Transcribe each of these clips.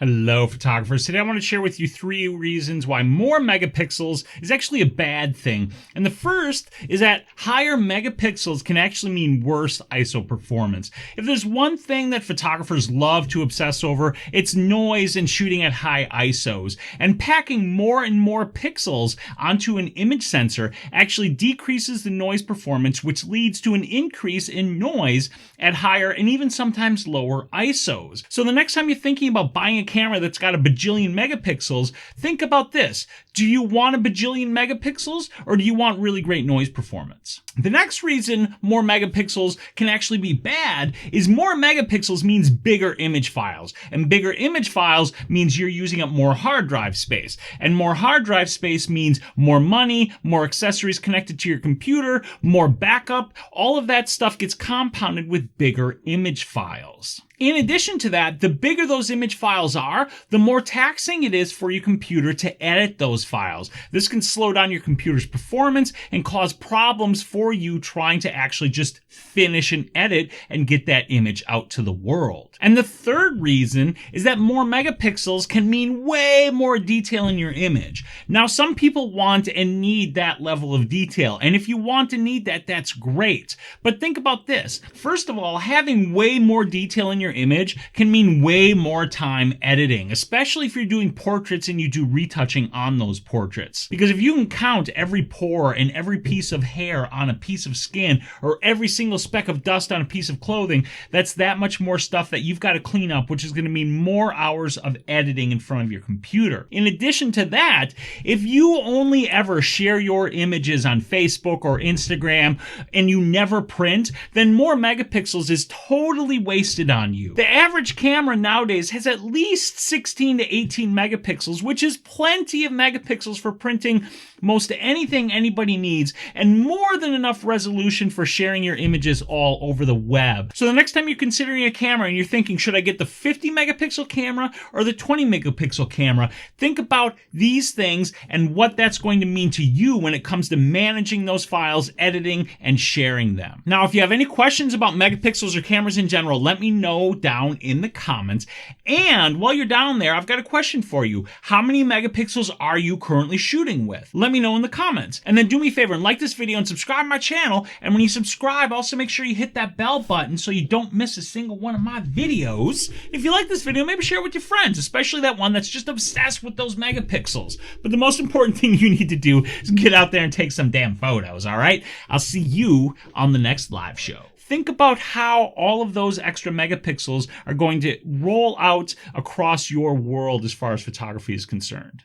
Hello, photographers. Today I want to share with you 3 reasons why more megapixels is actually a bad thing. And the first is that higher megapixels can actually mean worse ISO performance. If there's one thing that photographers love to obsess over, it's noise and shooting at high ISOs. And packing more and more pixels onto an image sensor actually decreases the noise performance, which leads to an increase in noise at higher and even sometimes lower ISOs. So the next time you're thinking about buying a camera that's got a bajillion megapixels, think about this. Do you want a bajillion megapixels or do you want really great noise performance? The next reason more megapixels can actually be bad is more megapixels means bigger image files. And bigger image files means you're using up more hard drive space. And more hard drive space means more money, more accessories connected to your computer, more backup. All of that stuff gets compounded with bigger image files. In addition to that, the bigger those image files are, the more taxing it is for your computer to edit those files. This can slow down your computer's performance and cause problems for you trying to actually just finish an edit and get that image out to the world. And the third reason is that more megapixels can mean way more detail in your image. Now, some people want and need that level of detail, and if you want and need that, that's great. But think about this. First of all, having way more detail in your image can mean way more time editing, especially if you're doing portraits and you do retouching on those portraits. Because if you can count every pore and every piece of hair on a piece of skin or every single speck of dust on a piece of clothing, that's that much more stuff that you've got to clean up, which is going to mean more hours of editing in front of your computer. In addition to that, if you only ever share your images on Facebook or Instagram and you never print, then more megapixels is totally wasted on you. The average camera nowadays has at least 16 to 18 megapixels, which is plenty of megapixels for printing most anything anybody needs, and more than enough resolution for sharing your images all over the web. So the next time you're considering a camera and you're thinking, should I get the 50 megapixel camera or the 20 megapixel camera? Think about these things and what that's going to mean to you when it comes to managing those files, editing, and sharing them. Now, if you have any questions about megapixels or cameras in general, let me know down in the comments. And while you're down there, I've got a question for you. How many megapixels are you currently shooting with? Let me know in the comments. And then do me a favor and like this video and subscribe to my channel. And when you subscribe, also make sure you hit that bell button so you don't miss a single one of my videos. If you like this video, maybe share it with your friends, especially that one that's just obsessed with those megapixels. But the most important thing you need to do is get out there and take some damn photos, all right? I'll see you on the next live show. Think about how all of those extra megapixels are going to roll out across your world as far as photography is concerned.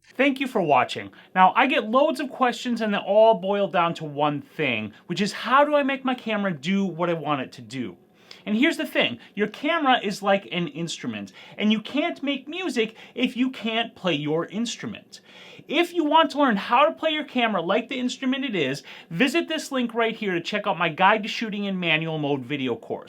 Thank you for watching. Now, I get loads of questions and they all boil down to one thing, which is how do I make my camera do what I want it to do? And here's the thing, your camera is like an instrument, and you can't make music if you can't play your instrument. If you want to learn how to play your camera like the instrument it is, visit this link right here to check out my Guide to Shooting in Manual Mode video course.